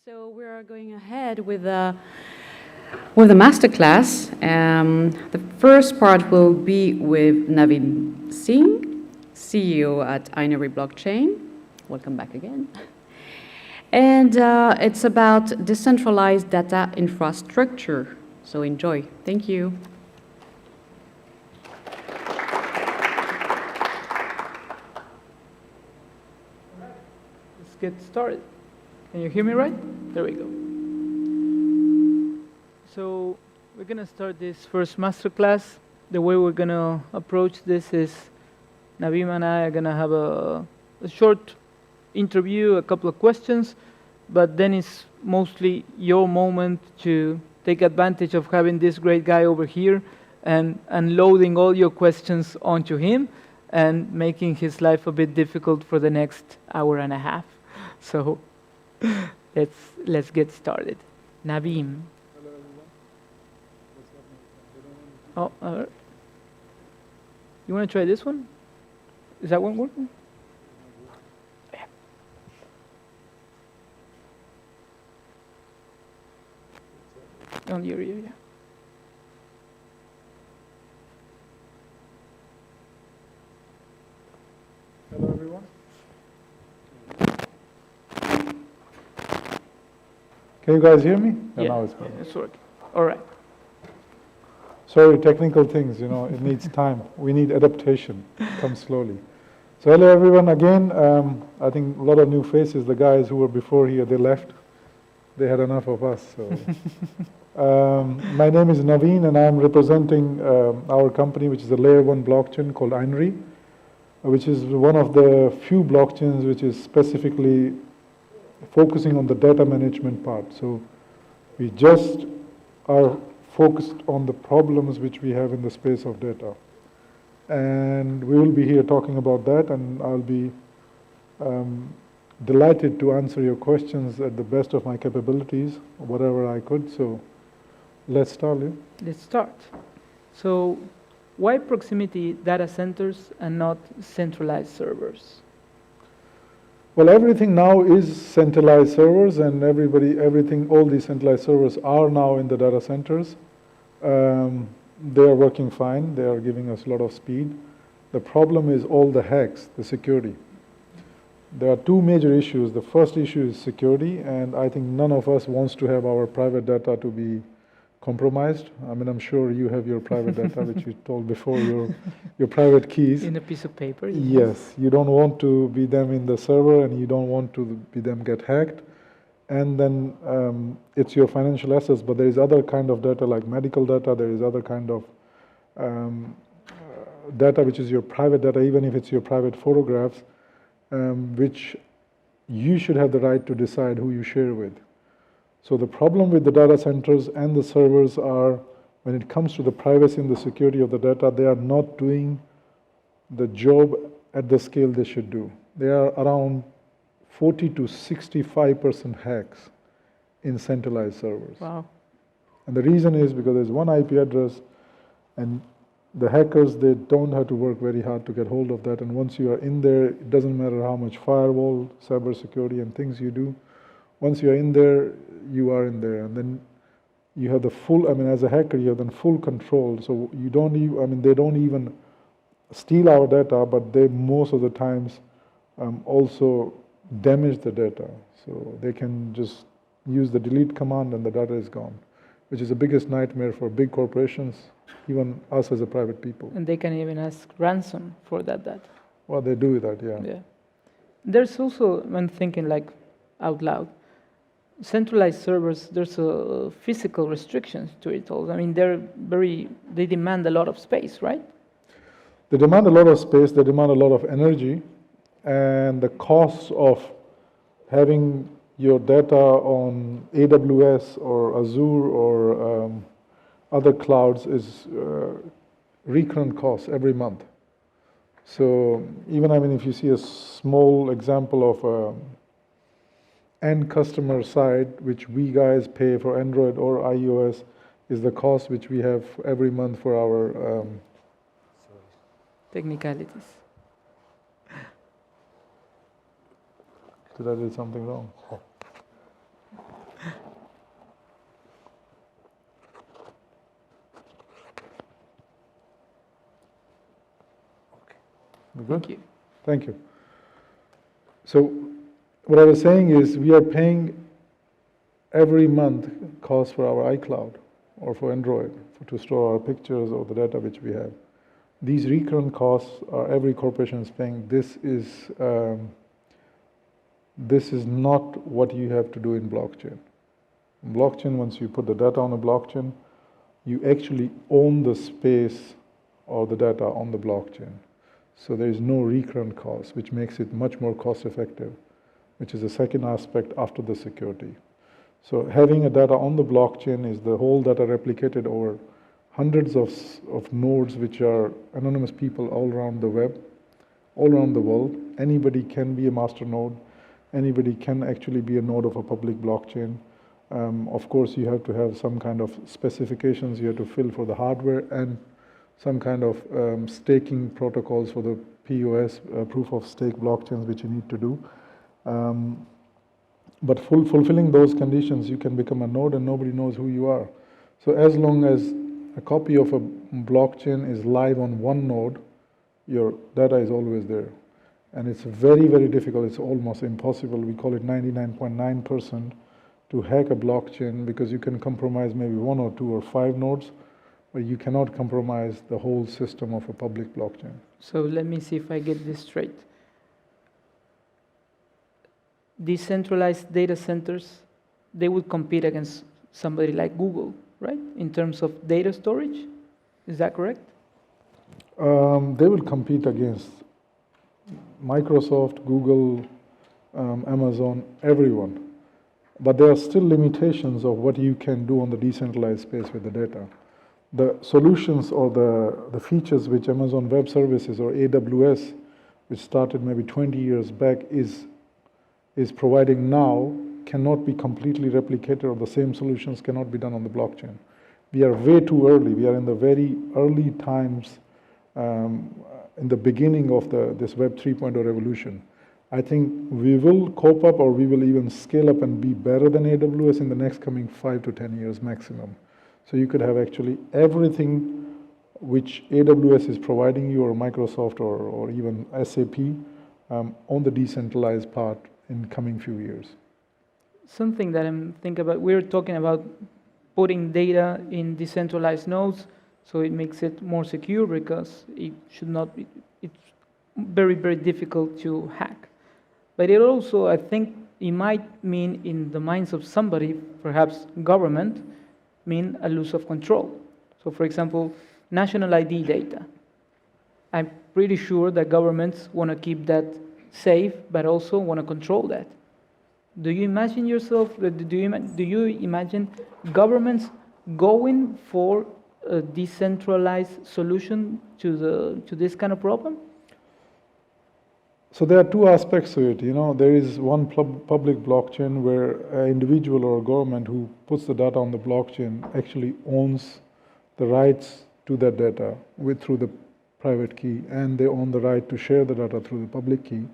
So we are going ahead with the masterclass. The first part will be with Naveen Singh, CEO at Inery Blockchain. Welcome back again. And it's about decentralized data infrastructure. So enjoy. Thank you. Let's get started. Can you hear me right? There we go. So we're going to start this first masterclass. The way we're going to approach this is Naveem and I are going to have a short interview, a couple of questions, but then it's mostly your moment to take advantage of having this great guy over here and loading all your questions onto him and making his life a bit difficult for the next hour and a half. So let's get started. Naveen. Hello everyone. What's happening? Oh, you want to try this one? Is that one working? Yeah. On your ear, yeah. Hello everyone. Can you guys hear me? Yeah, Now it's perfect. it's working. All right. Sorry, technical things, it needs time. We need adaptation. It comes slowly. So hello everyone again. I think a lot of new faces. The guys who were before here, they left. They had enough of us. So, my name is Naveen and I'm representing our company, which is a layer 1 blockchain called Inery, which is one of the few blockchains which is specifically focusing on the data management part. So we just are focused on the problems which we have in the space of data. And we will be here talking about that, and I'll be delighted to answer your questions at the best of my capabilities, whatever I could. So let's start. Yeah? Let's start. So why proximity data centers and not centralized servers? Well, everything now is centralized servers, and all these centralized servers are now in the data centers. They are working fine. They are giving us a lot of speed. The problem is all the hacks, the security. There are two major issues. The first issue is security, and I think none of us wants to have our private data to be compromised. I mean, I'm sure you have your private data, which you told before, your private keys. In a piece of paper? Yes. You don't want to be them in the server, and you don't want to be them get hacked. And then it's your financial assets, but there is other kind of data like medical data. There is other kind of data which is your private data, even if it's your private photographs, which you should have the right to decide who you share with. So the problem with the data centers and the servers are, when it comes to the privacy and the security of the data, they are not doing the job at the scale they should do. There are around 40 to 65% hacks in centralized servers. Wow. And the reason is because there's one IP address, and the hackers, they don't have to work very hard to get hold of that. And once you are in there, it doesn't matter how much firewall, cybersecurity, and things you do. Once you are in there, you are in there. And then you have the full, as a hacker, you have then full control. So you don't even, they don't even steal our data, but they most of the times also damage the data. So they can just use the delete command and the data is gone, which is the biggest nightmare for big corporations, even us as a private people. And they can even ask ransom for that data. Well, they do that, yeah. Yeah. There's also, when thinking like out loud, centralized servers, there's a physical restrictions to it all. They demand a lot of space, right? They demand a lot of space, they demand a lot of energy, and the cost of having your data on AWS or Azure or other clouds is recurrent costs every month. So even if you see a small example of end customer side, which we guys pay for Android or iOS, is the cost which we have every month for our technicalities. Did I do something wrong? good? Thank you. Thank you. So what I was saying is we are paying every month cost for our iCloud or for Android to store our pictures or the data which we have. These recurrent costs are every corporation is paying. This is not what you have to do in blockchain. In blockchain, once you put the data on the blockchain, you actually own the space or the data on the blockchain. So there is no recurrent cost, which makes it much more cost effective, which is the second aspect after the security. So having a data on the blockchain is the whole data replicated over hundreds of nodes, which are anonymous people all around the web, all around the world. Anybody can be a master node. Anybody can actually be a node of a public blockchain. Of course, you have to have some kind of specifications you have to fill for the hardware and some kind of staking protocols for the POS, proof of stake blockchains, which you need to do. But fulfilling those conditions, you can become a node and nobody knows who you are. So as long as a copy of a blockchain is live on one node, your data is always there. And it's very, very difficult. It's almost impossible. We call it 99.9% to hack a blockchain because you can compromise maybe 1 or 2 or 5 nodes, but you cannot compromise the whole system of a public blockchain. So let me see if I get this straight. Decentralized data centers, they would compete against somebody like Google, right? In terms of data storage, is that correct? They will compete against Microsoft, Google, Amazon, everyone. But there are still limitations of what you can do on the decentralized space with the data. The solutions or the features which Amazon Web Services or AWS, which started maybe 20 years back, is providing now cannot be completely replicated, or the same solutions cannot be done on the blockchain. We are way too early. We are in the very early times, in the beginning of this Web 3.0 revolution. I think we will cope up, or we will even scale up and be better than AWS in the next coming 5 to 10 years maximum. So you could have actually everything which AWS is providing you, or Microsoft, or even SAP, on the decentralized part in coming few years. Something that I'm thinking about, we're talking about putting data in decentralized nodes, so it makes it more secure because it should not be, it's very, very difficult to hack. But it also, I think, it might mean in the minds of somebody, perhaps government, mean a loss of control. So for example, national ID data. I'm pretty sure that governments want to keep that safe, but also want to control that. Do you imagine yourself, do you imagine governments going for a decentralized solution to this kind of problem? So there are two aspects to it. You know, there is one public blockchain where an individual or a government who puts the data on the blockchain actually owns the rights to that data through the private key, and they own the right to share the data through the public key.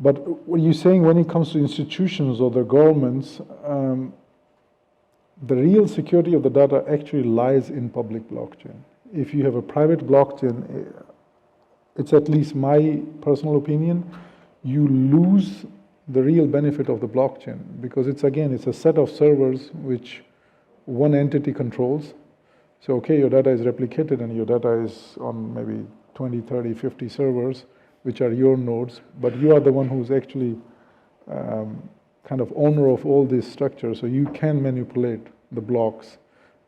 But what you're saying, when it comes to institutions or the governments, the real security of the data actually lies in public blockchain. If you have a private blockchain, it's at least my personal opinion, you lose the real benefit of the blockchain, because it's a set of servers which one entity controls. So okay, your data is replicated and your data is on maybe 20, 30, 50 servers, which are your nodes, but you are the one who's actually kind of owner of all these structures, so you can manipulate the blocks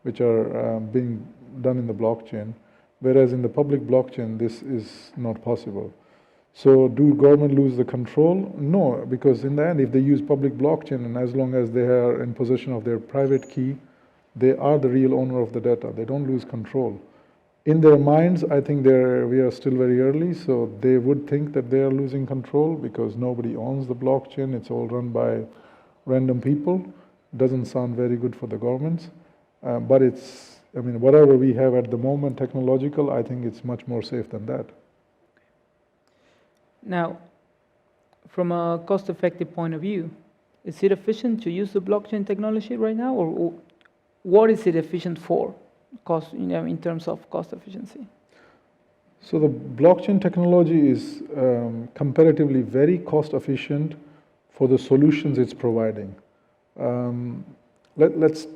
which are being done in the blockchain. Whereas in the public blockchain, this is not possible. So do government lose the control? No, because in the end, if they use public blockchain, and as long as they are in possession of their private key, they are the real owner of the data. They don't lose control. In their minds, I think we are still very early, so they would think that they are losing control because nobody owns the blockchain. It's all run by random people. Doesn't sound very good for the governments, but whatever we have at the moment, technological, I think it's much more safe than that. Now, from a cost-effective point of view, is it efficient to use the blockchain technology right now, or what is it efficient for, cost, in terms of cost efficiency? So the blockchain technology is comparatively very cost efficient for the solutions it's providing. Let's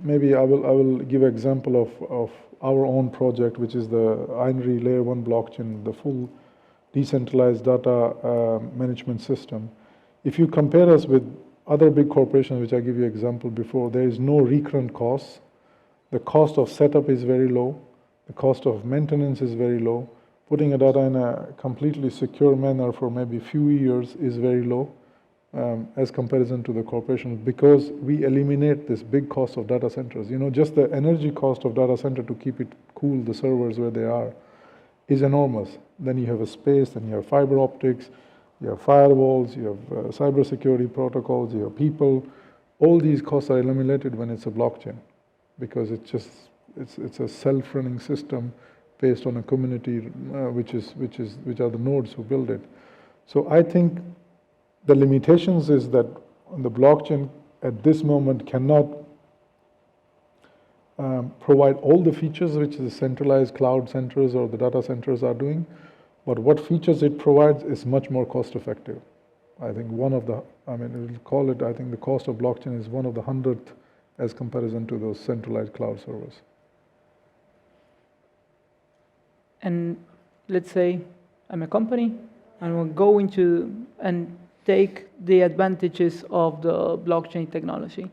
maybe I will give an example of our own project, which is the Inery Layer 1 blockchain, the full decentralized data management system. If you compare us with other big corporations, which I give you example before, there is no recurrent costs. The cost of setup is very low. The cost of maintenance is very low. Putting a data in a completely secure manner for maybe a few years is very low as comparison to the corporations, because we eliminate this big cost of data centers. You know, just the energy cost of data center to keep it cool, the servers where they are, is enormous. Then you have a space, then you have fiber optics, you have firewalls, you have cybersecurity protocols, you have people. All these costs are eliminated when it's a blockchain, because it's a self-running system based on a community which are the nodes who build it. So I think the limitations is that the blockchain at this moment cannot provide all the features which the centralized cloud centers or the data centers are doing, but what features it provides is much more cost effective. I think we'll call it, I think the cost of blockchain is 1/100th as comparison to those centralized cloud servers. And let's say I'm a company and we'll go into and take the advantages of the blockchain technology.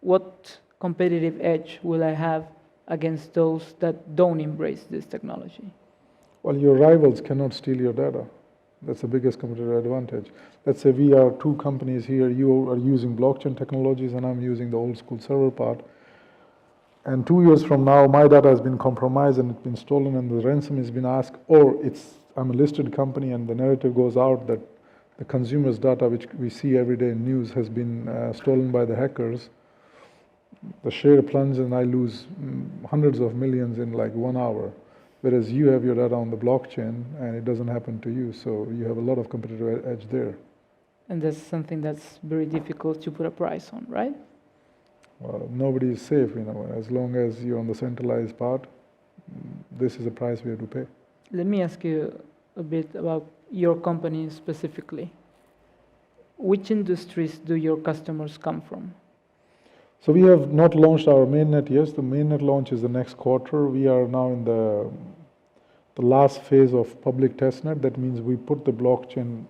What competitive edge will I have against those that don't embrace this technology? Well, your rivals cannot steal your data. That's the biggest competitive advantage. Let's say we are two companies here, you are using blockchain technologies and I'm using the old school server part. And 2 years from now, my data has been compromised and it's been stolen and the ransom has been asked, or I'm a listed company and the narrative goes out that the consumer's data, which we see every day in news, has been stolen by the hackers. The share plunges and I lose hundreds of millions in like 1 hour. Whereas you have your data on the blockchain and it doesn't happen to you. So you have a lot of competitive edge there. And that's something that's very difficult to put a price on, right? Well, nobody is safe, as long as you're on the centralized part, this is the price we have to pay. Let me ask you a bit about your company specifically. Which industries do your customers come from? So we have not launched our mainnet yet. The mainnet launch is the next quarter. We are now in the last phase of public testnet. That means we put the blockchain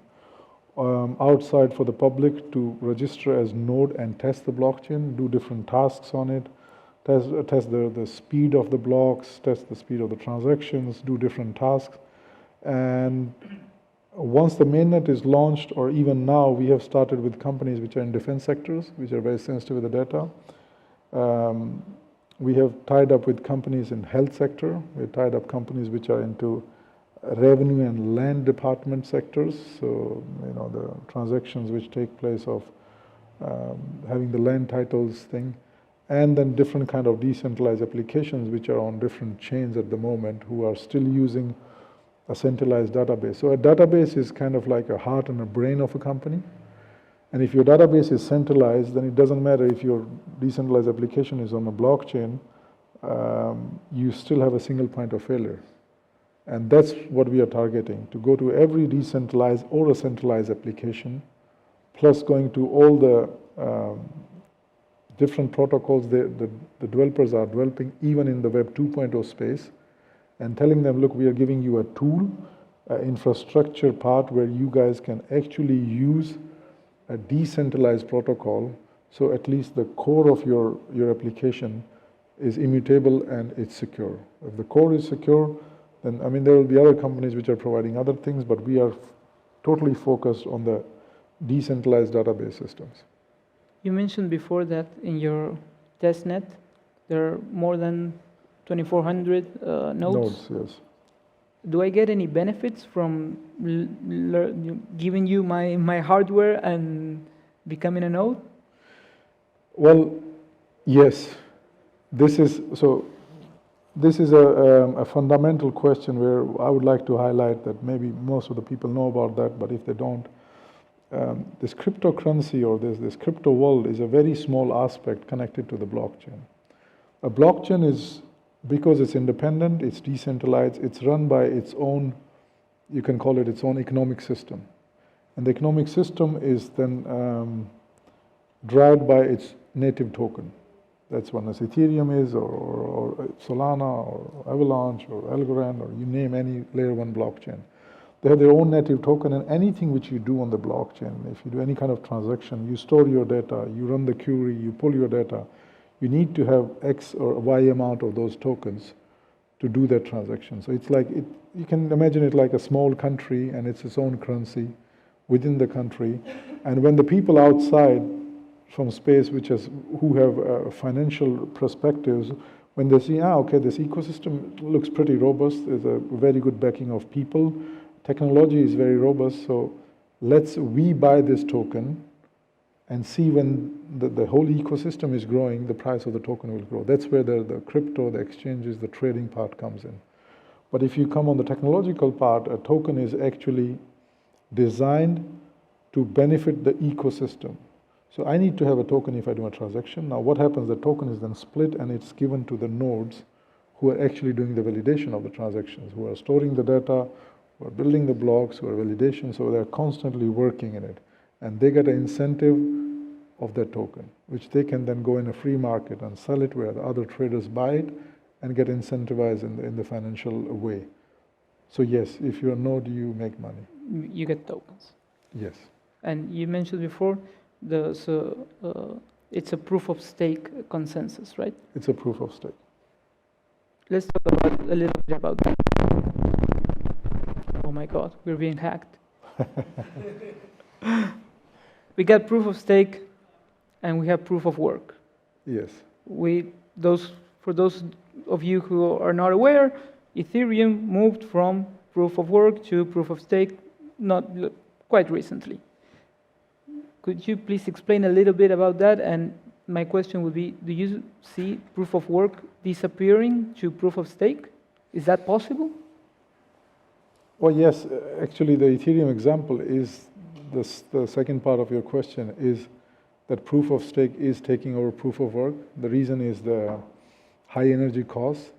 outside for the public to register as node and test the blockchain, do different tasks on it, test the speed of the blocks, test the speed of the transactions, do different tasks. And once the mainnet is launched, or even now, we have started with companies which are in defense sectors, which are very sensitive with the data. We have tied up with companies in health sector. We've tied up companies which are into revenue and land department sectors. So, the transactions which take place of having the land titles thing. And then different kind of decentralized applications which are on different chains at the moment who are still using a centralized database. So a database is kind of like a heart and a brain of a company. And if your database is centralized, then it doesn't matter if your decentralized application is on a blockchain, you still have a single point of failure. And that's what we are targeting, to go to every decentralized or a centralized application, plus going to all the different protocols the developers are developing, even in the Web 2.0 space, and telling them, look, we are giving you a tool, infrastructure part where you guys can actually use a decentralized protocol, so at least the core of your application is immutable and it's secure. If the core is secure, then, there will be other companies which are providing other things, but we are totally focused on the decentralized database systems. You mentioned before that in your testnet, there are more than 2,400 nodes. Nodes, yes. Do I get any benefits from giving you my hardware and becoming a node? Well, yes. This is a fundamental question where I would like to highlight that maybe most of the people know about that, but if they don't, this cryptocurrency or this crypto world is a very small aspect connected to the blockchain. A blockchain is because it's independent, it's decentralized, it's run by its own, you can call it its own economic system. And the economic system is then driven by its native token. That's one, as Ethereum is, or Solana, or Avalanche, or Algorand, or you name any layer 1 blockchain. They have their own native token, and anything which you do on the blockchain, if you do any kind of transaction, you store your data, you run the query, you pull your data, you need to have X or Y amount of those tokens to do that transaction. So it's like, you can imagine it like a small country, and it's its own currency within the country. And when the people outside from space, who have financial perspectives, when they see, okay, this ecosystem looks pretty robust, there's a very good backing of people, technology is very robust, so we buy this token and see when the whole ecosystem is growing, the price of the token will grow. That's where the crypto, the exchanges, the trading part comes in. But if you come on the technological part, a token is actually designed to benefit the ecosystem. So I need to have a token if I do a transaction. Now what happens, the token is then split and it's given to the nodes who are actually doing the validation of the transactions, who are storing the data, who are building the blocks, who are validation, so they're constantly working in it. And they get an incentive of that token, which they can then go in a free market and sell it where the other traders buy it and get incentivized in the financial way. So yes, if you're a node, you make money. You get tokens. Yes. And you mentioned before, it's a proof of stake consensus, right? It's a proof of stake. Let's talk a little bit about that. Oh my God, we're being hacked. We got proof of stake and we have proof of work. Yes. For those of you who are not aware, Ethereum moved from proof of work to proof of stake not quite recently. Could you please explain a little bit about that? And my question would be, do you see proof of work disappearing to proof of stake? Is that possible? Well, yes, actually the Ethereum example is the second part of your question, is that proof of stake is taking over proof of work. The reason is the high energy costs.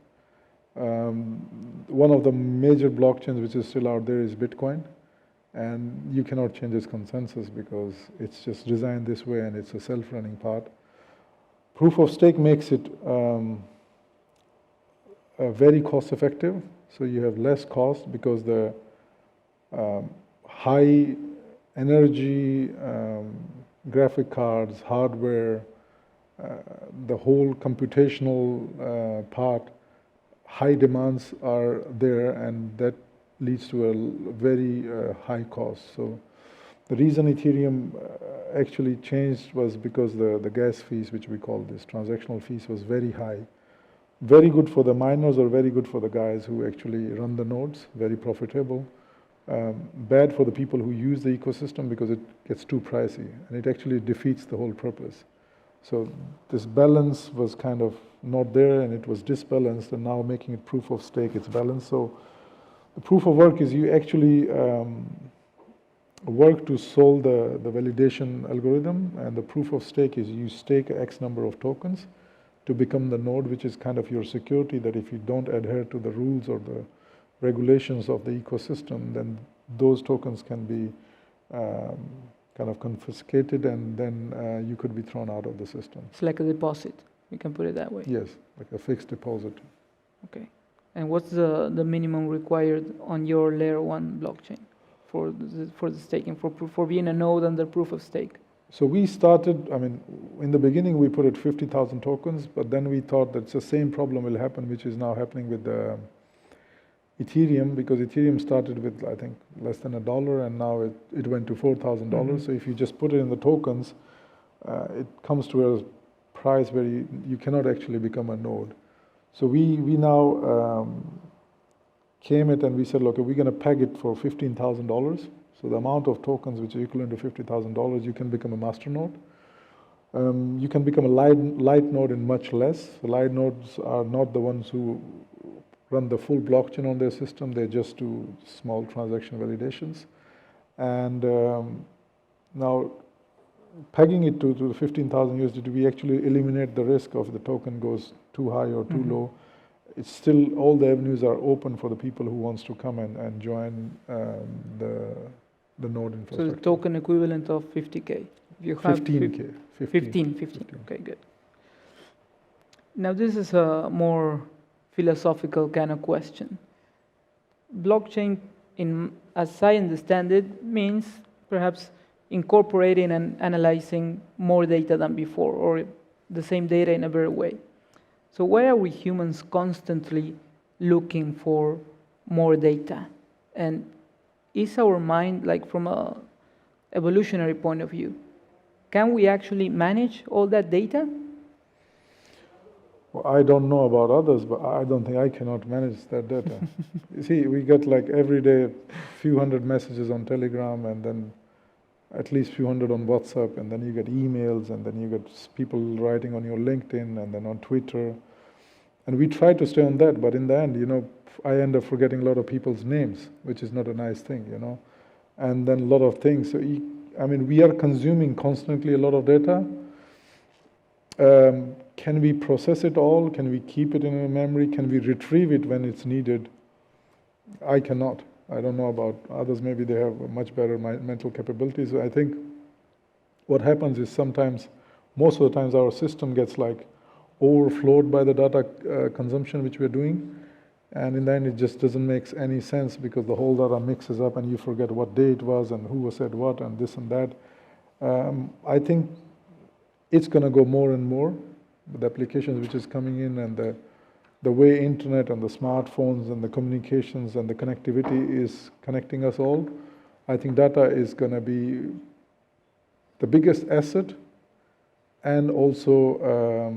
One of the major blockchains which is still out there is Bitcoin, and you cannot change its consensus because it's just designed this way and it's a self-running part. Proof of stake makes it very cost effective, so you have less cost because the high energy graphic cards, hardware, the whole computational part, high demands are there, and that leads to a very high cost. So the reason Ethereum actually changed was because the gas fees, which we call this transactional fees, was very high. Very good for the miners or very good for the guys who actually run the nodes, very profitable. Bad for the people who use the ecosystem because it gets too pricey and it actually defeats the whole purpose. So this balance was kind of not there and it was disbalanced, and now making it proof of stake, it's balanced. So the proof of work is you actually work to solve the validation algorithm, and the proof of stake is you stake X number of tokens to become the node, which is kind of your security, that if you don't adhere to the rules or the regulations of the ecosystem, then those tokens can be kind of confiscated, and then you could be thrown out of the system. It's like a deposit, you can put it that way. Yes, like a fixed deposit. Okay. And what's the minimum required on your layer 1 blockchain for the staking, for being a node under proof of stake? So we started, in the beginning we put it 50,000 tokens, but then we thought that the same problem will happen, which is now happening with the Ethereum, because Ethereum started with, I think, less than $1, and now it went to $4,000. Mm-hmm. So if you just put it in the tokens, it comes to a price where you cannot actually become a node. So we now came it and we said, look, we're going to peg it for $15,000. So the amount of tokens which are equivalent to $50,000, you can become a master node. You can become a light node in much less. The light nodes are not the ones who run the full blockchain on their system. They just do small transaction validations. And now pegging it to the 15,000 USDT, we actually eliminate the risk of the token goes too high or too low. it's still, all the avenues are open for the people who wants to come and join the node So infrastructure. the token equivalent of 50K. If you have 15K. 15. Okay, good. Now this is a more philosophical kind of question. Blockchain, as I understand it, means perhaps incorporating and analyzing more data than before, or the same data in a better way. So why are we humans constantly looking for more data? And is our mind, like from a evolutionary point of view, can we actually manage all that data? Well, I don't know about others, but I don't think I cannot manage that data. You see, we get like every day few hundred messages on Telegram, and then at least few hundred on WhatsApp, and then you get emails, and then you get people writing on your LinkedIn, and then on Twitter. And we try to stay on that, but in the end, I end up forgetting a lot of people's names, which is not a nice thing, and then a lot of things. So, we are consuming constantly a lot of data. Can we process it all? Can we keep it in a memory? Can we retrieve it when it's needed? I cannot. I don't know about others. Maybe they have much better mental capabilities. I think what happens is sometimes, most of the times, our system gets like overflowed by the data consumption which we're doing. And in the end, it just doesn't make any sense, because the whole data mixes up and you forget what day it was and who said what and this and that. I think it's going to go more and more with the applications which is coming in, and the way internet and the smartphones and the communications and the connectivity is connecting us all. I think data is going to be the biggest asset, and also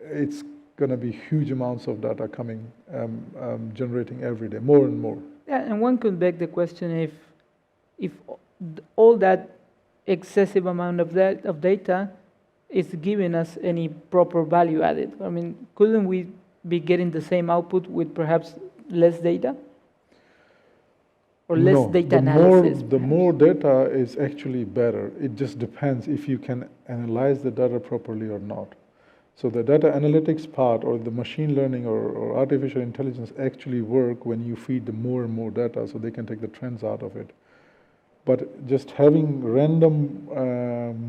it's going to be huge amounts of data coming, generating every day, more and more. Yeah, and one could beg the question, if all that excessive amount of data is giving us any proper value added. I mean, couldn't we be getting the same output with perhaps less data? Or less data analysis? The more data is actually better. It just depends if you can analyze the data properly or not. So the data analytics part, or the machine learning or artificial intelligence, actually work when you feed them more and more data, so they can take the trends out of it. But just having random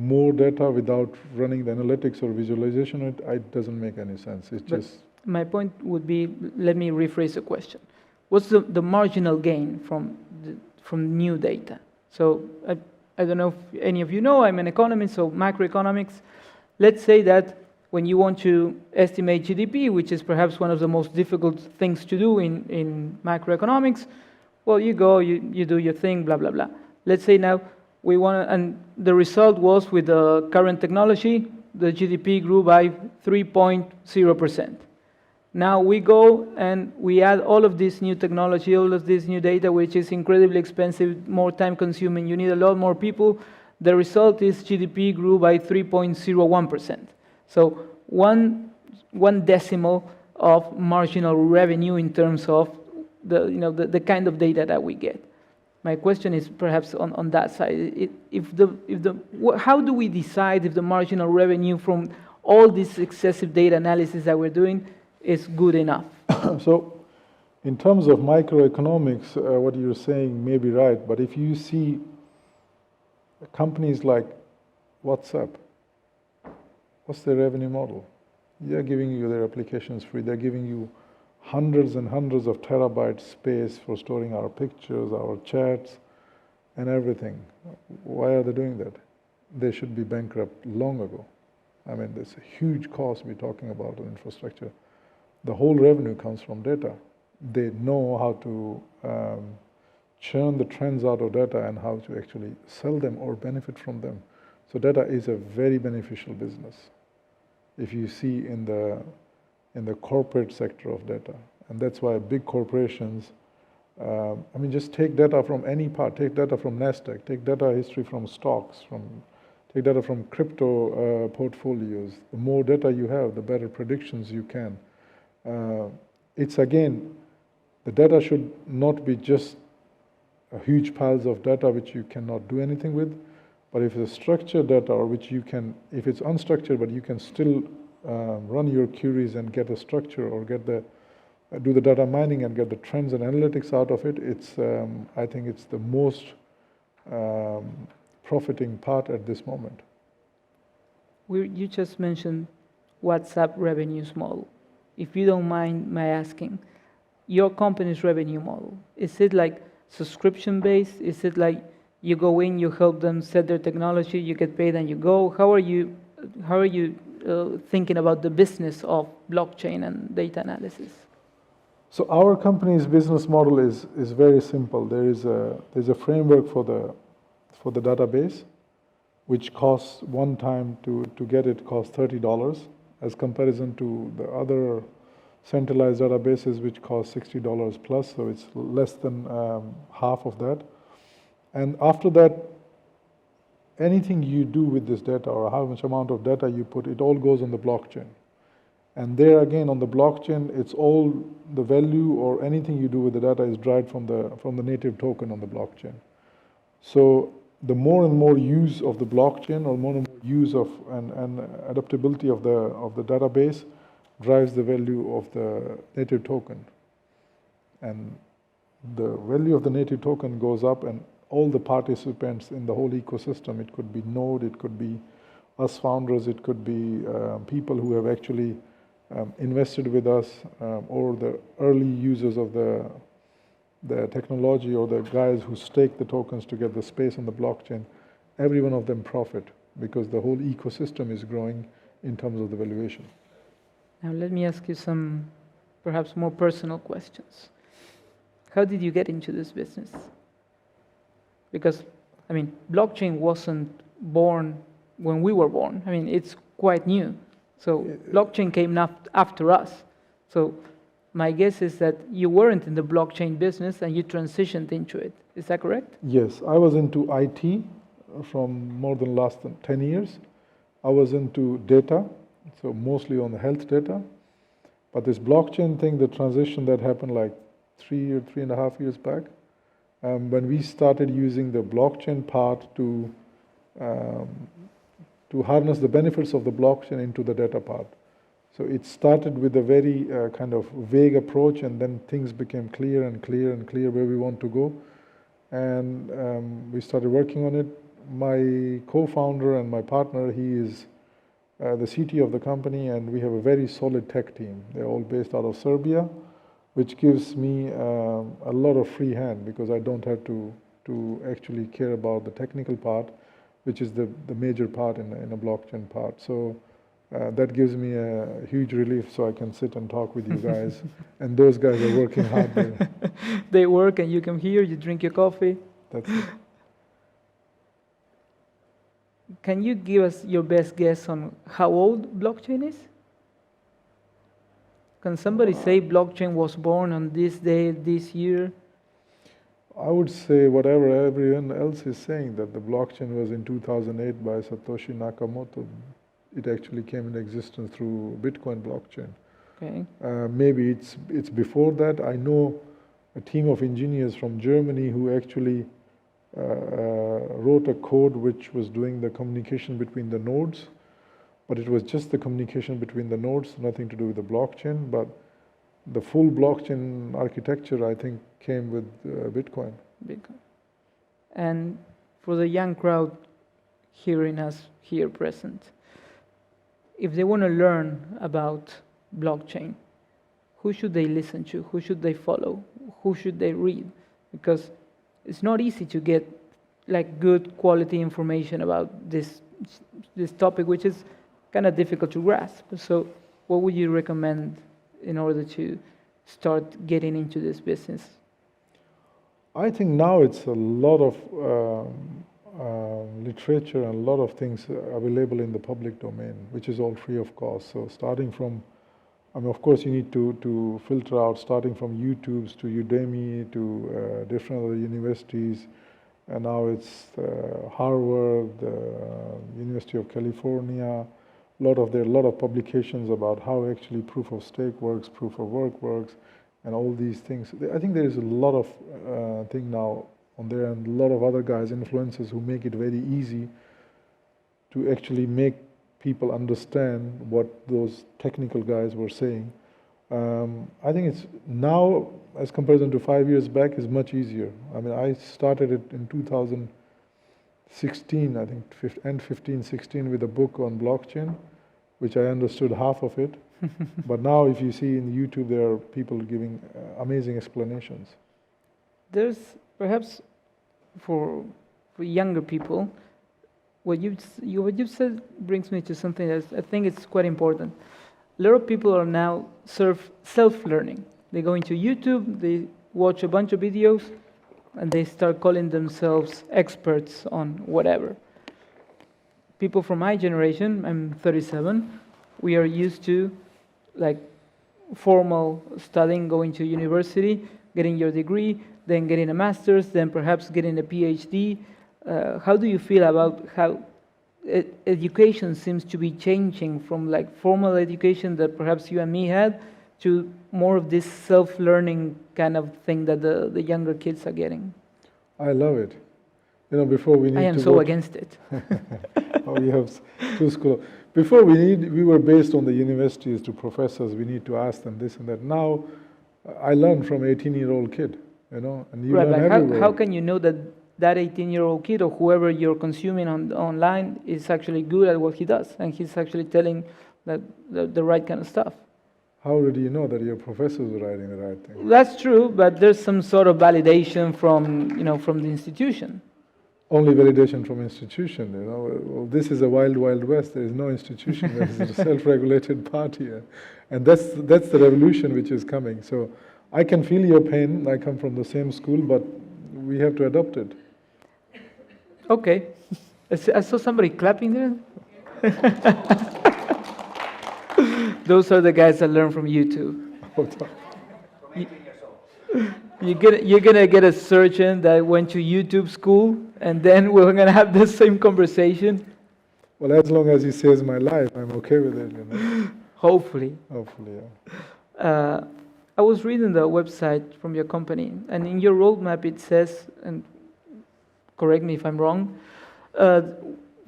more data without running the analytics or visualization, it doesn't make any sense. It's just. My point would be, let me rephrase the question. What's the marginal gain from new data? So I don't know if any of you know, I'm an economist, so macroeconomics. Let's say that when you want to estimate GDP, which is perhaps one of the most difficult things to do in macroeconomics, well, you go, you do your thing, blah, blah, blah. Let's say now we want to, and the result was, with the current technology, the GDP grew by 3.0%. Now we go and we add all of this new technology, all of this new data, which is incredibly expensive, more time consuming, you need a lot more people. The result is GDP grew by 3.01%. So one decimal of marginal revenue in terms of the kind of data that we get. My question is perhaps on that side. How do we decide if the marginal revenue from all this excessive data analysis that we're doing is good enough? So, in terms of microeconomics, what you're saying may be right, but if you see companies like WhatsApp, what's their revenue model? They're giving you their applications free. They're giving you hundreds and hundreds of terabytes space for storing our pictures, our chats, and everything. Why are they doing that? They should be bankrupt long ago. I mean, there's a huge cost we're talking about on infrastructure. The whole revenue comes from data. They know how to churn the trends out of data and how to actually sell them or benefit from them. So data is a very beneficial business, if you see in the corporate sector of data. And that's why big corporations, just take data from any part, take data from NASDAQ, take data history from stocks, take data from crypto portfolios. The more data you have, the better predictions you can. It's again, the data should not be just a huge piles of data which you cannot do anything with, but if it's structured data, or which you can, if it's unstructured, but you can still run your queries and get a structure or get the do the data mining and get the trends and analytics out of it, I think it's the most profiting part at this moment. You just mentioned WhatsApp revenues model. If you don't mind my asking, your company's revenue model, is it like subscription-based? Is it like you go in, you help them set their technology, you get paid and you go? How are you thinking about the business of blockchain and data analysis? So our company's business model is very simple. There's a framework for the database, which costs one time to get it costs $30, as comparison to the other centralized databases, which cost $60 plus. So it's less than half of that. And after that, anything you do with this data or how much amount of data you put, it all goes on the blockchain. And there again, on the blockchain, it's all the value or anything you do with the data is derived from the native token on the blockchain. So the more and more use of the blockchain, or more and more use of and adaptability of the database, drives the value of the native token. And the value of the native token goes up, and all the participants in the whole ecosystem, it could be Node, it could be us founders, it could be people who have actually invested with us, or the early users of the technology, or the guys who stake the tokens to get the space on the blockchain, every one of them profit because the whole ecosystem is growing in terms of the valuation. Now let me ask you some perhaps more personal questions. How did you get into this business? Because, I mean, blockchain wasn't born when we were born. I mean, it's quite new. So blockchain came after us. So my guess is that you weren't in the blockchain business and you transitioned into it. Is that correct? Yes, I was into IT from more than last 10 years. I was into data, so mostly on the health data. But this blockchain thing, the transition that happened like 3.5 years back, when we started using the blockchain part to harness the benefits of the blockchain into the data part. So it started with a very kind of vague approach, and then things became clear and clear and clear where we want to go. And we started working on it. My co-founder and my partner, he is the CTO of the company, and we have a very solid tech team. They're all based out of Serbia, which gives me a lot of free hand because I don't have to actually care about the technical part, which is the major part in a blockchain part. So that gives me a huge relief, so I can sit and talk with you guys. And those guys are working hard there. They work and you come here, you drink your coffee. That's it. Can you give us your best guess on how old blockchain is? Can somebody say blockchain was born on this day, this year? I would say whatever everyone else is saying, that the blockchain was in 2008 by Satoshi Nakamoto. It actually came into existence through Bitcoin blockchain. Okay. Maybe it's before that. I know a team of engineers from Germany who actually wrote a code which was doing the communication between the nodes, but it was just the communication between the nodes, nothing to do with the blockchain. But the full blockchain architecture, I think, came with Bitcoin. And for the young crowd hearing us here present, if they want to learn about blockchain, who should they listen to? Who should they follow? Who should they read? Because it's not easy to get like good quality information about this topic, which is kind of difficult to grasp. So what would you recommend in order to start getting into this business? I think now it's a lot of literature and a lot of things available in the public domain, which is all free of cost. So starting from, I mean, of course you need to filter out, starting from YouTubes to Udemy to different other universities, and now it's Harvard, University of California. There are a lot of publications about how actually proof of stake works, proof of work works, and all these things. I think there is a lot of thing now on there, and a lot of other guys, influencers, who make it very easy to actually make people understand what those technical guys were saying. I think it's now, as compared to 5 years back, is much easier. I mean, I started it in 2016, I think, end 15, 16, with a book on blockchain, which I understood half of it. But now, if you see in YouTube, there are people giving amazing explanations. There's perhaps for younger people, what you said brings me to something that I think it's quite important. A lot of people are now self-learning. They go into YouTube, they watch a bunch of videos, and they start calling themselves experts on whatever. People from my generation, I'm 37, we are used to like formal studying, going to university, getting your degree, then getting a master's, then perhaps getting a PhD. How do you feel about how education seems to be changing from like formal education that perhaps you and me had to more of this self-learning kind of thing that the younger kids are getting? I love it. You know, before we need to I am so against it. Oh, you have two schools. Before we were based on the universities to professors, we need to ask them this and that. Now, I learn from an 18-year-old kid, you know, and you learn everywhere. How can you know that 18-year-old kid or whoever you're consuming online is actually good at what he does and he's actually telling the right kind of stuff? How do you know that your professors are writing the right thing? That's true, but there's some sort of validation from the institution. Only validation from institution, you know. Well, this is a wild, wild west. There is no institution. There is a self-regulated party, and that's the revolution which is coming. So I can feel your pain. I come from the same school, but we have to adopt it. Okay, I saw somebody clapping there. Those are the guys that learn from YouTube. You're gonna get a surgeon that went to YouTube school, and then we're gonna have the same conversation. Well, as long as he saves my life, I'm okay with it. You know? Hopefully. Hopefully, yeah. I was reading the website from your company, and in your roadmap it says, and correct me if I'm wrong,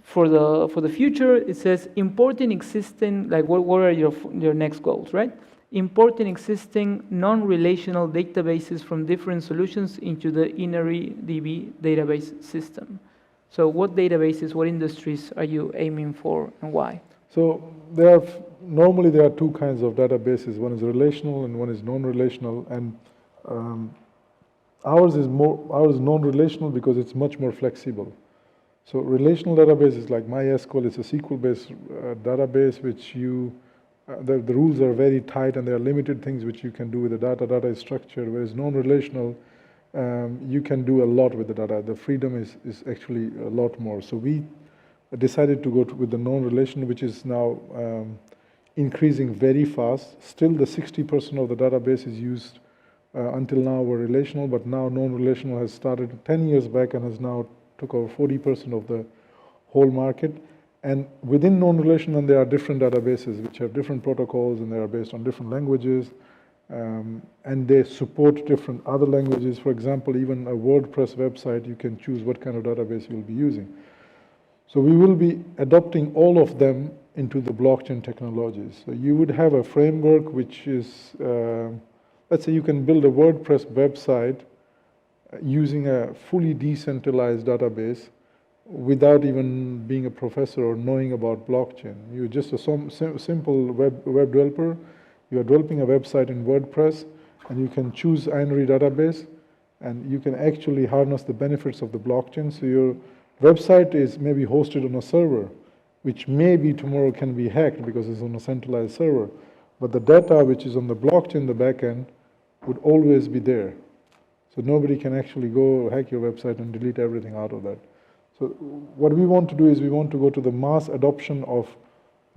for the future it says importing existing, like what are your next goals, right? Importing existing non-relational databases from different solutions into the Inery database system. So what databases, what industries are you aiming for and why? So normally there are two kinds of databases. One is relational and one is non-relational. And ours is non-relational because it's much more flexible. So relational database is like MySQL. It's a SQL-based database which the rules are very tight and there are limited things which you can do with the data. Data is structured, whereas non-relational, you can do a lot with the data. The freedom is actually a lot more. So we decided to go with the non-relational, which is now increasing very fast. Still, the 60% of the database is used until now were relational, but now non-relational has started 10 years back and has now took over 40% of the whole market. And within non-relational, there are different databases which have different protocols and they are based on different languages. And they support different other languages. For example, even a WordPress website, you can choose what kind of database you'll be using. So we will be adopting all of them into the blockchain technologies. So you would have a framework which is, let's say you can build a WordPress website using a fully decentralized database without even being a professor or knowing about blockchain. You're just a simple web developer. You are developing a website in WordPress, and you can choose Inery database, and you can actually harness the benefits of the blockchain. So your website is maybe hosted on a server, which maybe tomorrow can be hacked because it's on a centralized server. But the data which is on the blockchain, the backend, would always be there. So nobody can actually go hack your website and delete everything out of that. So what we want to do is we want to go to the mass adoption of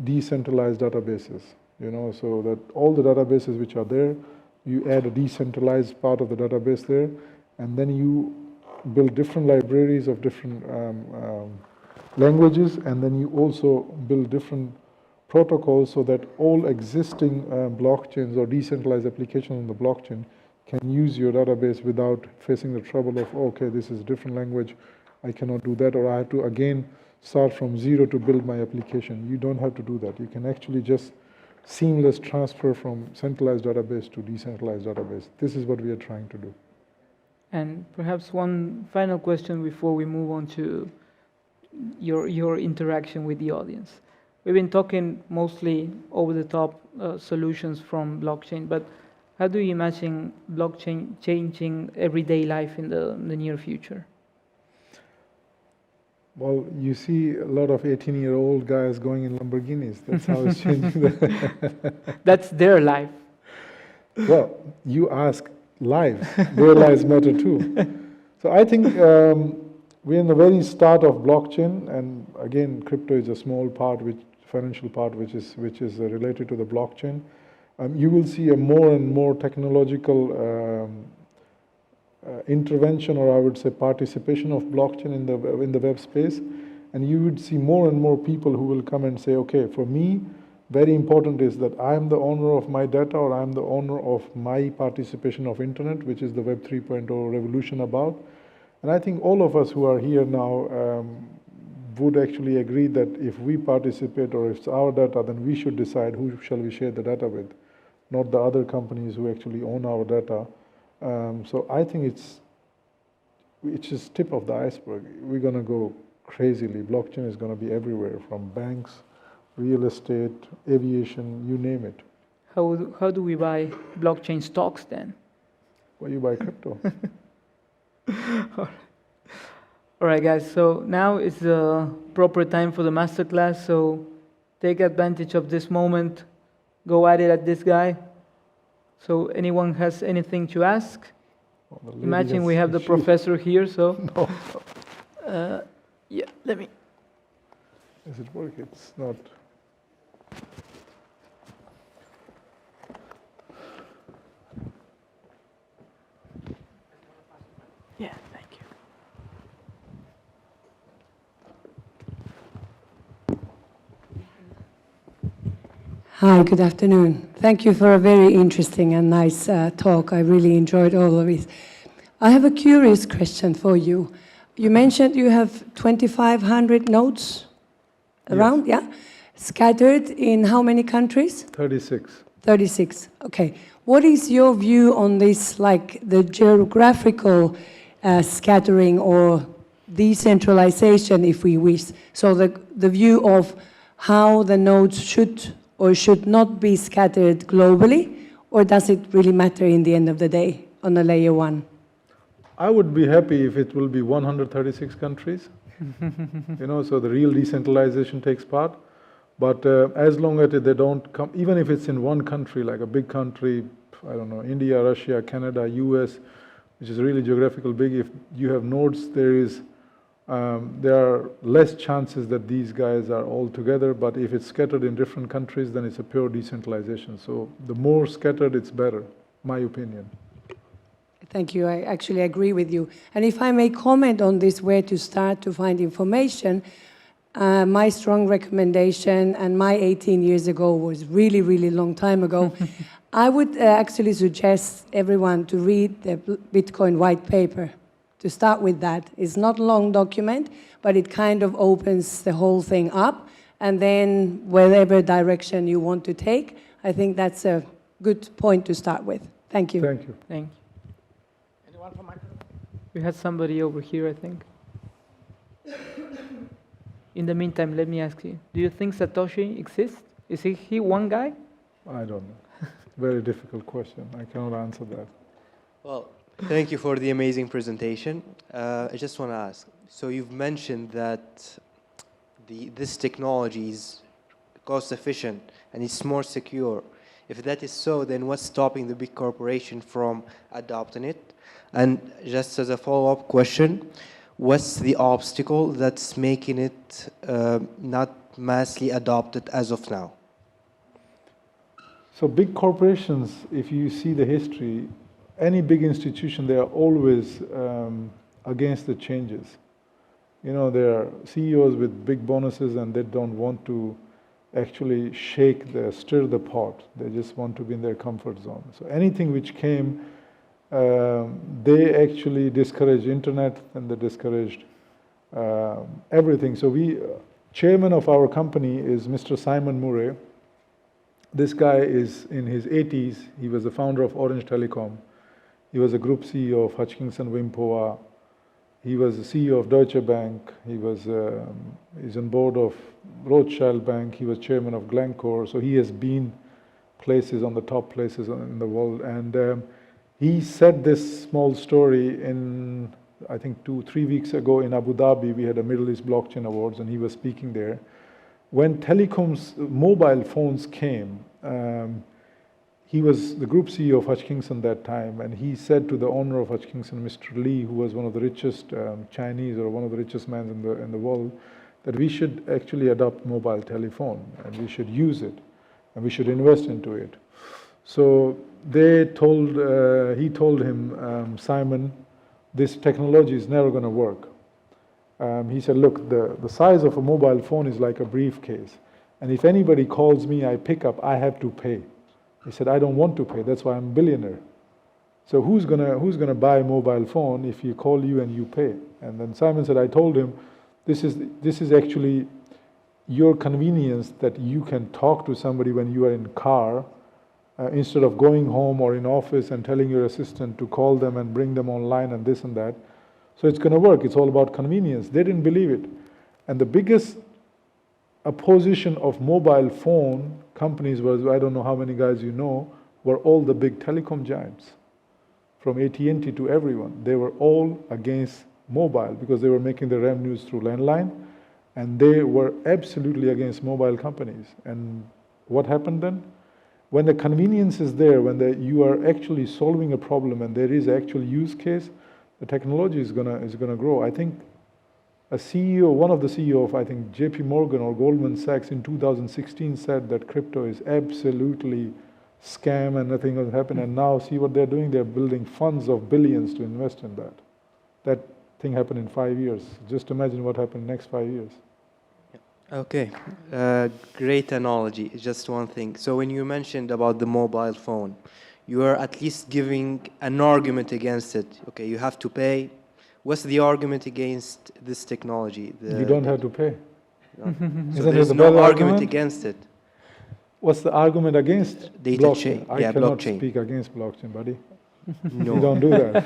decentralized databases, you know, so that all the databases which are there, you add a decentralized part of the database there, and then you build different libraries of different languages, and then you also build different protocols so that all existing blockchains or decentralized applications on the blockchain can use your database without facing the trouble of, okay, this is a different language, I cannot do that, or I have to again start from zero to build my application. You don't have to do that. You can actually just seamless transfer from centralized database to decentralized database. This is what we are trying to do. And perhaps one final question before we move on to your interaction with the audience. We've been talking mostly over-the-top solutions from blockchain, but how do you imagine blockchain changing everyday life in the near future? Well, you see a lot of 18-year-old guys going in Lamborghinis. That's how it's changing. That's their life. Well, you ask lives. Their lives matter too. So I think we're in the very start of blockchain, and again, crypto is a small part, financial part, which is related to the blockchain. You will see a more and more technological intervention, or I would say participation of blockchain in the web space, and you would see more and more people who will come and say, okay, for me, very important is that I'm the owner of my data, or I'm the owner of my participation of internet, which is the Web 3.0 revolution about. And I think all of us who are here now would actually agree that if we participate, or if it's our data, then we should decide who shall we share the data with, not the other companies who actually own our data. So I think it's just tip of the iceberg. We're going to go crazily. Blockchain is going to be everywhere, from banks, real estate, aviation, you name it. How do we buy blockchain stocks then? Well, you buy crypto. All right, guys, so now is the proper time for the masterclass, so take advantage of this moment, go at it at this guy. So anyone has anything to ask? Well, imagine we have the professor here, so... No. Yeah, let me... Does it work? It's not... Yeah, thank you. Hi, good afternoon. Thank you for a very interesting and nice talk. I really enjoyed all of it. I have a curious question for you. You mentioned you have 2,500 nodes around, yes. Yeah? Scattered in how many countries? 36. 36, okay. What is your view on this, like the geographical scattering or decentralization, if we wish? So the view of how the nodes should or should not be scattered globally, or does it really matter in the end of the day on a layer one? I would be happy if it will be 136 countries, so the real decentralization takes part. But as long as they don't come, even if it's in one country, like a big country, I don't know, India, Russia, Canada, US, which is really geographical big, if you have nodes, there are less chances that these guys are all together, but if it's scattered in different countries, then it's a pure decentralization. So the more scattered, it's better, my opinion. Thank you, I actually agree with you. And if I may comment on this, where to start to find information, my strong recommendation, and my 18 years ago was really, really long time ago, I would actually suggest everyone to read the Bitcoin white paper. To start with that. It's not a long document, but it kind of opens the whole thing up, and then whatever direction you want to take, I think that's a good point to start with. Thank you. Thank you. Thank you. Anyone from Microsoft? We had somebody over here, I think. In the meantime, let me ask you, do you think Satoshi exists? Is he one guy? I don't know. Very difficult question. I cannot answer that. Well, thank you for the amazing presentation. I just want to ask, so you've mentioned that this technology is cost efficient and it's more secure. If that is so, then what's stopping the big corporation from adopting it? And just as a follow-up question, what's the obstacle that's making it not massively adopted as of now? So big corporations, if you see the history, any big institution, they are always against the changes. There are CEOs with big bonuses, and they don't want to actually stir the pot. They just want to be in their comfort zone. So anything which came, they actually discouraged internet, and they discouraged everything. So chairman of our company is Mr. Simon Murray. This guy is in his 80s. He was the founder of Orange Telecom. He was a group CEO of Hutchinson Wimpoa. He was the CEO of Deutsche Bank. He's on board of Rothschild Bank. He was chairman of Glencore. So he has been places on the top places in the world. And he said this small story in, I think 2-3 weeks ago in Abu Dhabi. We had a Middle East Blockchain Awards and he was speaking there. When telecoms, mobile phones came, he was the group CEO of Hutchinson that time, and he said to the owner of Hutchinson, Mr. Lee, who was one of the richest Chinese or one of the richest men in the world, that we should actually adopt mobile telephone and we should use it and we should invest into it. So he told him, Simon, this technology is never going to work. He said, look, the size of a mobile phone is like a briefcase, and if anybody calls me, I pick up, I have to pay. He said, I don't want to pay, that's why I'm a billionaire. So who's gonna buy a mobile phone if you call you and you pay? And then Simon said, I told him, this is actually your convenience that you can talk to somebody when you are in car, instead of going home or in office and telling your assistant to call them and bring them online and this and that. So it's gonna work, it's all about convenience. They didn't believe it. And the biggest opposition of mobile phone companies was, I don't know how many guys you know, were all the big telecom giants. From AT&T to everyone. They were all against mobile because they were making their revenues through landline, and they were absolutely against mobile companies. And what happened then? When the convenience is there, when you are actually solving a problem and there is actual use case, the technology is gonna grow. I think one of the CEO of, I think, JP Morgan or Goldman Sachs in 2016 said that crypto is absolutely scam and nothing will happen. And now see what they're doing, they're building funds of billions to invest in that. That thing happened in 5 years. Just imagine what happened in the next 5 years. Okay, great analogy. Just one thing. So when you mentioned about the mobile phone, you are at least giving an argument against it. Okay, you have to pay. What's the argument against this technology? You don't have to pay. So there's no argument against it. What's the argument against Data blockchain? chain. I Yeah, cannot blockchain. speak against blockchain, buddy. No. You don't do that.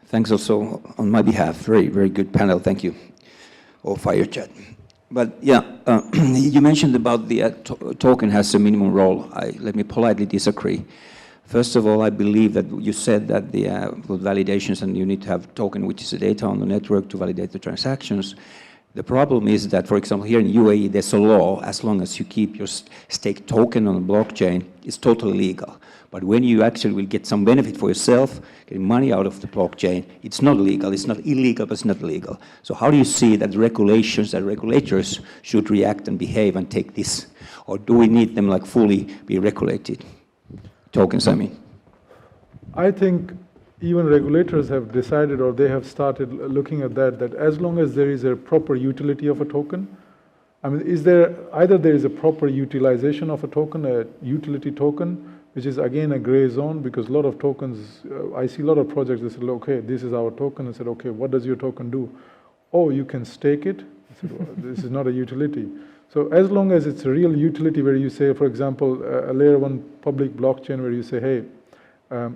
Thanks also on my behalf. Very, very good panel. Thank you. Or fire chat. But yeah, you mentioned about the token has a minimum role. Let me politely disagree. First of all, I believe that you said that the with validations and you need to have token, which is the data on the network to validate the transactions. The problem is that, for example, here in UAE, there's a law, as long as you keep your stake token on the blockchain, it's totally legal. But when you actually will get some benefit for yourself, getting money out of the blockchain, it's not legal. It's not illegal, but it's not legal. So how do you see that regulations, that regulators should react and behave and take this? Or do we need them like fully be regulated? Tokens, I mean. I think even regulators have decided, or they have started looking at that as long as there is a proper utility of a token, I mean, either there is a proper utilization of a token, a utility token, which is again a gray zone, because a lot of tokens, I see a lot of projects that say, okay, this is our token. I said, okay, what does your token do? Oh, you can stake it. I said, well, this is not a utility. So as long as it's a real utility where you say, for example, a layer 1 public blockchain where you say, hey,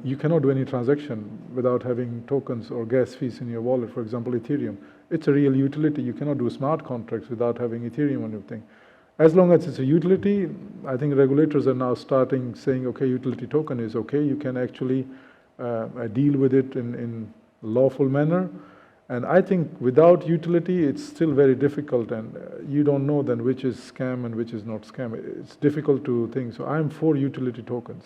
you cannot do any transaction without having tokens or gas fees in your wallet, for example, Ethereum. It's a real utility. You cannot do smart contracts without having Ethereum on your thing. As long as it's a utility, I think regulators are now starting saying, okay, utility token is okay. You can actually deal with it in a lawful manner. And I think without utility, it's still very difficult, and you don't know then which is scam and which is not scam. It's difficult to think. So I'm for utility tokens.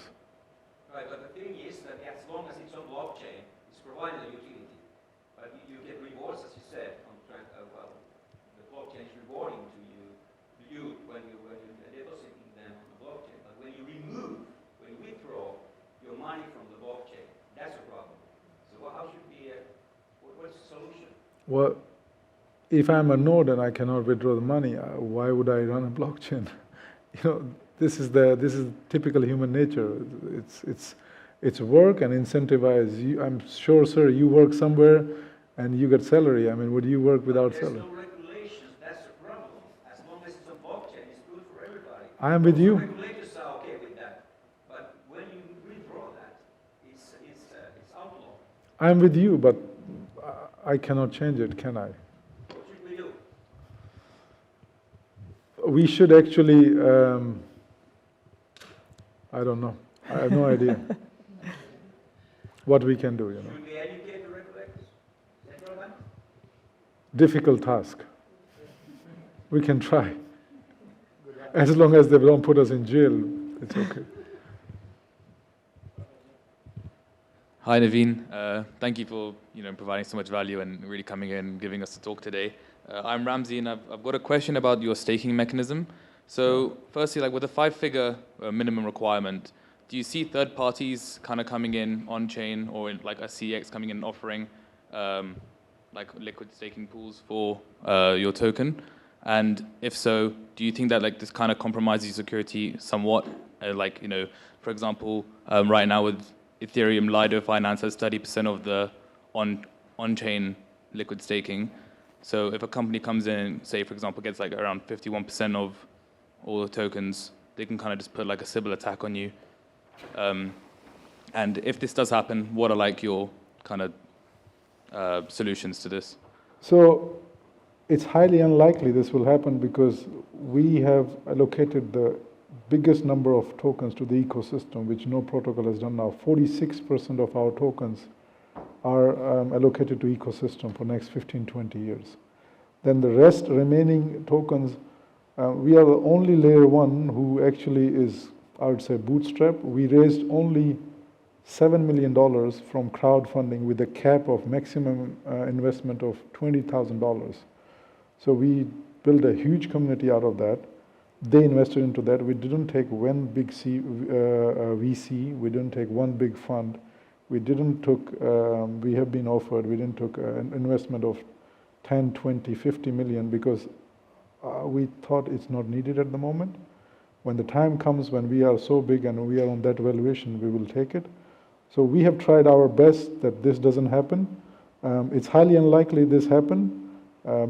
Right, but the thing is that as long as it's on blockchain, it's providing a utility. But you get rewards, as you said, well, the blockchain is rewarding to you when you're depositing them on the blockchain. But when you withdraw your money from the blockchain, that's a problem. So how should be what's the solution? Well, if I'm a node and I cannot withdraw the money, why would I run a blockchain? This is typical human nature. It's work and incentivize. I'm sure, sir, you work somewhere and you get salary. I mean, would you work without salary? There's no regulations, that's the problem. As long as it's on blockchain, it's good for everybody. I am with you. Regulators are okay with that, but when you withdraw that, it's outlawed. I am with you, but I cannot change it, can I? What should we do? We should actually, I don't know. I have no idea what we can do, you know. Should we educate the regulators? Central bank? Difficult task. We can try. As long as they don't put us in jail, it's okay. Hi Naveen, thank you for providing so much value and really coming in and giving us the talk today. I'm Ramzi and I've got a question about your staking mechanism. So firstly, like with a 5-figure minimum requirement, do you see third parties kind of coming in on chain or in, like a CX coming in and offering like liquid staking pools for your token? And if so, do you think that like this kind of compromises security somewhat? For example, right now with Ethereum, Lido Finance has 30% of the on-chain liquid staking. So if a company comes in, say for example, gets like around 51% of all the tokens, they can kind of just put like a Sybil attack on you. And if this does happen, what are like your kind of solutions to this? So it's highly unlikely this will happen because we have allocated the biggest number of tokens to the ecosystem, which no protocol has done now. 46% of our tokens are allocated to ecosystem for next 15, 20 years. Then the rest remaining tokens, we are the only layer 1 who actually is, I would say, bootstrap. We raised only $7 million from crowdfunding with a cap of maximum investment of $20,000. So we built a huge community out of that. They invested into that. We didn't take one big VC. We didn't take one big fund. We didn't took, we have been offered, we didn't took an investment of 10, 20, 50 million because we thought it's not needed at the moment. When the time comes when we are so big and we are on that valuation, we will take it. So we have tried our best that this doesn't happen. It's highly unlikely this happen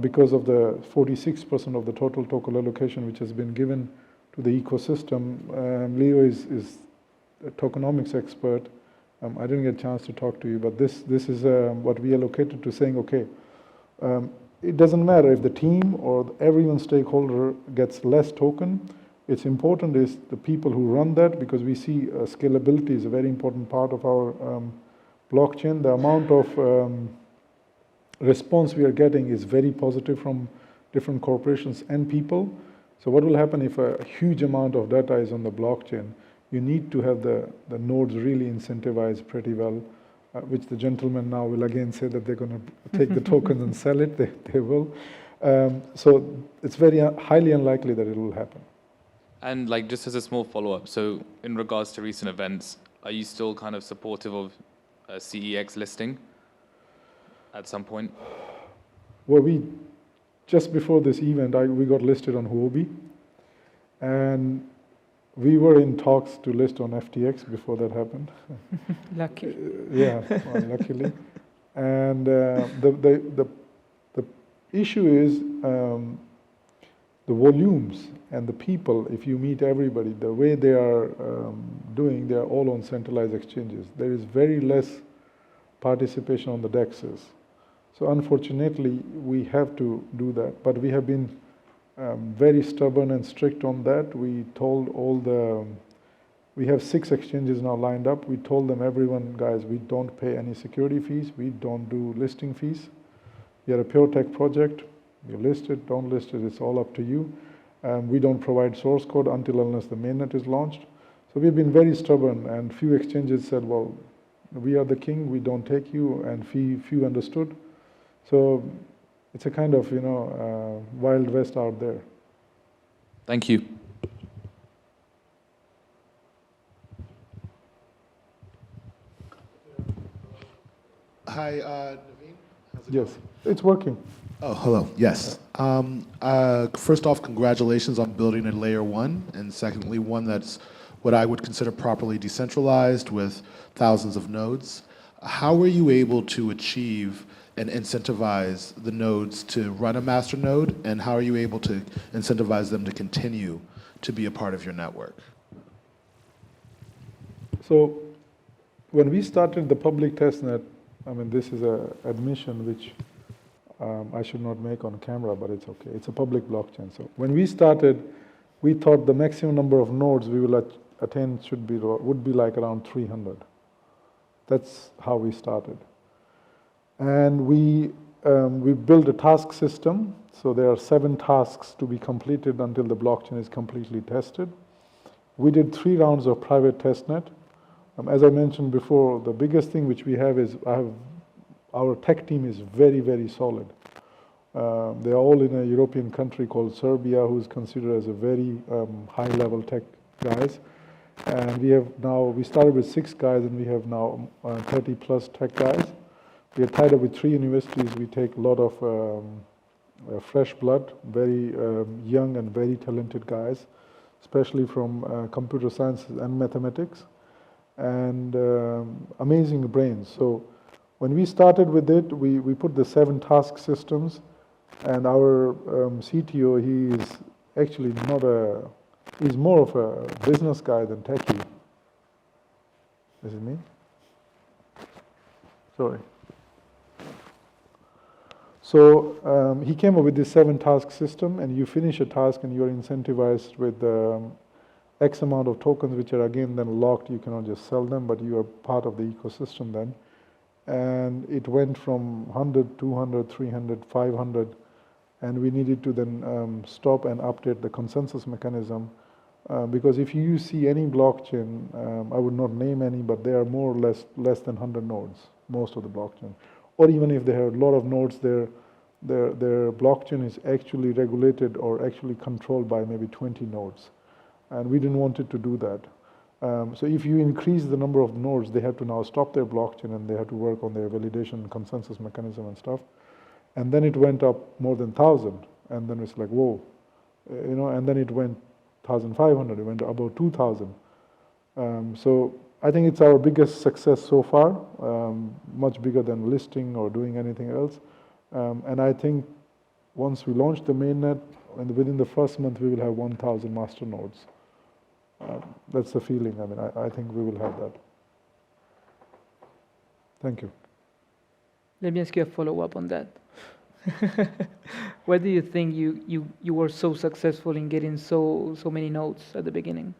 because of the 46% of the total token allocation which has been given to the ecosystem. Leo is a tokenomics expert. I didn't get a chance to talk to you, but this is what we allocated to saying, okay, it doesn't matter if the team or everyone stakeholder gets less token. It's important is the people who run that because we see scalability is a very important part of our blockchain. The amount of response we are getting is very positive from different corporations and people. So what will happen if a huge amount of data is on the blockchain? You need to have the nodes really incentivized pretty well, which the gentleman now will again say that they're going to take the tokens and sell it. They will. So it's very highly unlikely that it will happen. And like just as a small follow-up, so in regards to recent events, are you still kind of supportive of a CEX listing at some point? Well, just before this event, we got listed on Huobi, and we were in talks to list on FTX before that happened. Lucky. Yeah, well, luckily. And the issue is the volumes and the people. If you meet everybody, the way they are doing, they are all on centralized exchanges. There is very less participation on the DEXs. So unfortunately, we have to do that. But we have been very stubborn and strict on that. We told we have 6 exchanges now lined up. We told them, everyone, guys, we don't pay any security fees. We don't do listing fees. We are a pure tech project. You list it, don't list it, it's all up to you. We don't provide source code until unless the mainnet is launched. So we've been very stubborn, and few exchanges said, well, we are the king, we don't take you, and few understood. So it's a kind of, Wild West out there. Thank you. Hi, Naveen. How's it Yes, going? it's working. Oh, hello. Yes. First off, congratulations on building a layer 1, and secondly, one that's what I would consider properly decentralized with thousands of nodes. How were you able to achieve and incentivize the nodes to run a master node, and how are you able to incentivize them to continue to be a part of your network? So when we started the public testnet, I mean, this is an admission which I should not make on camera, but it's okay. It's a public blockchain. So when we started, we thought the maximum number of nodes we will attain would be like around 300. That's how we started. And we built a task system. So there are 7 tasks to be completed until the blockchain is completely tested. We did 3 rounds of private testnet. As I mentioned before, the biggest thing which we have is our tech team is very, very solid. They are all in a European country called Serbia, who's considered as a very high-level tech guys. And we started with 6 guys, and we have now 30 plus tech guys. We are tied up with 3 universities. We take a lot of fresh blood, very young and very talented guys, especially from computer sciences and mathematics, and amazing brains. So when we started with it, we put the 7 task systems, and our CTO, he is actually he's more of a business guy than techie. Is it me? Sorry. So he came up with this 7 task system, and you finish a task and you're incentivized with X amount of tokens, which are again then locked. You cannot just sell them, but you are part of the ecosystem then. And it went from 100, 200, 300, 500, and we needed to then stop and update the consensus mechanism. Because if you see any blockchain, I would not name any, but they are more or less than 100 nodes, most of the blockchain. Or even if they have a lot of nodes, their blockchain is actually regulated or actually controlled by maybe 20 nodes. And we didn't want it to do that. So if you increase the number of nodes, they have to now stop their blockchain and they have to work on their validation and consensus mechanism and stuff. And then it went up more than 1,000. And then it's like, whoa. And then it went 1,500, it went above 2,000. So I think it's our biggest success so far, much bigger than listing or doing anything else. And I think once we launch the mainnet, and within the first month we will have 1,000 master nodes. That's the feeling. I mean, I think we will have that. Thank you. Let me ask you a follow-up on that. Why do you think you were so successful in getting so many nodes at the beginning?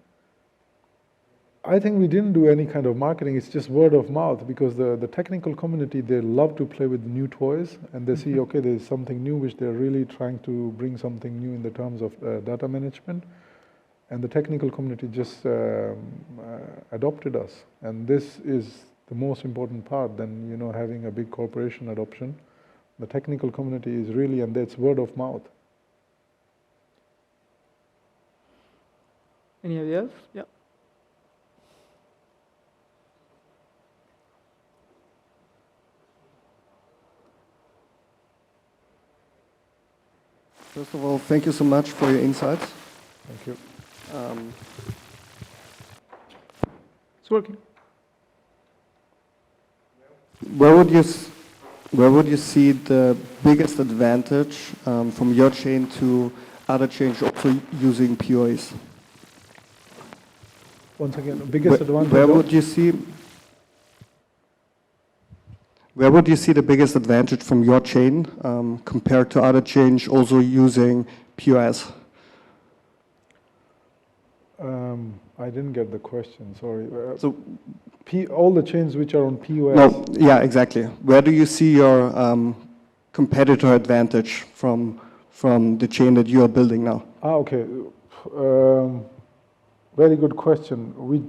I think we didn't do any kind of marketing. It's just word of mouth, because the technical community, they love to play with new toys, and they see, okay, there's something new which they're really trying to bring something new in the terms of data management. And the technical community just adopted us. And this is the most important part than having a big corporation adoption. The technical community is really, and that's word of mouth. Anybody else? Yeah. First of all, thank you so much for your insights. Thank you. It's working. Where would you see the biggest advantage from your chain to other chains also using POAs? Once again, the biggest advantage. Where would you see the biggest advantage from your chain compared to other chains also using POS? I didn't get the question, sorry. So all the chains which are on POS? No, yeah, exactly. Where do you see your competitor advantage from the chain that you are building now? Okay. Very good question. We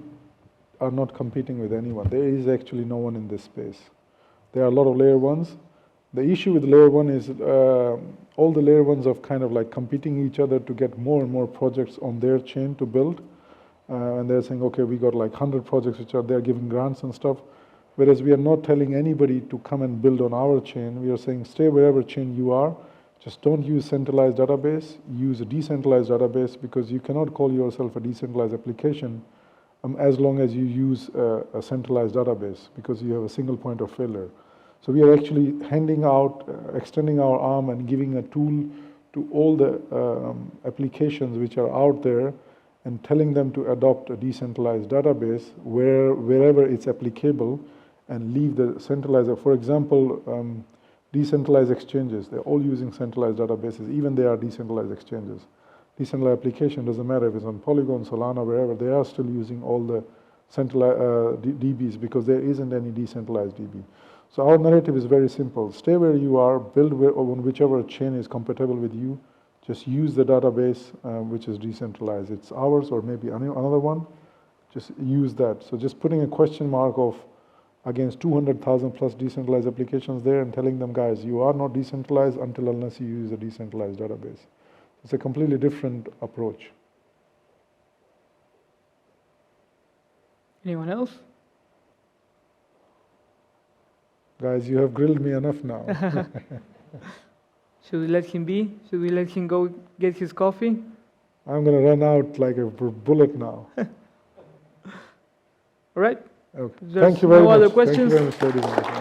are not competing with anyone. There is actually no one in this space. There are a lot of layer ones. The issue with layer one is all the layer ones are kind of like competing each other to get more and more projects on their chain to build. And they're saying, okay, we got like 100 projects which are there giving grants and stuff. Whereas we are not telling anybody to come and build on our chain. We are saying, stay wherever chain you are. Just don't use centralized database. Use a decentralized database, because you cannot call yourself a decentralized application as long as you use a centralized database, because you have a single point of failure. So we are actually handing out, extending our arm and giving a tool to all the applications which are out there and telling them to adopt a decentralized database wherever it's applicable and leave the centralized. For example, decentralized exchanges, they're all using centralized databases, even they are decentralized exchanges. Decentralized application, doesn't matter if it's on Polygon, Solana, wherever, they are still using all the centralized DBs because there isn't any decentralized DB. So our narrative is very simple. Stay where you are, build on whichever chain is compatible with you. Just use the database which is decentralized. It's ours or maybe another one. Just use that. So just putting a question mark of against 200,000 plus decentralized applications there and telling them, guys, you are not decentralized unless you use a decentralized database. It's a completely different approach. Anyone else? Guys, you have grilled me enough now. Should we let him be? Should we let him go get his coffee? I'm going to run out like a bullet now. All right. Okay. There's Thank you very no much. other questions? Thank you very much, ladies and gentlemen.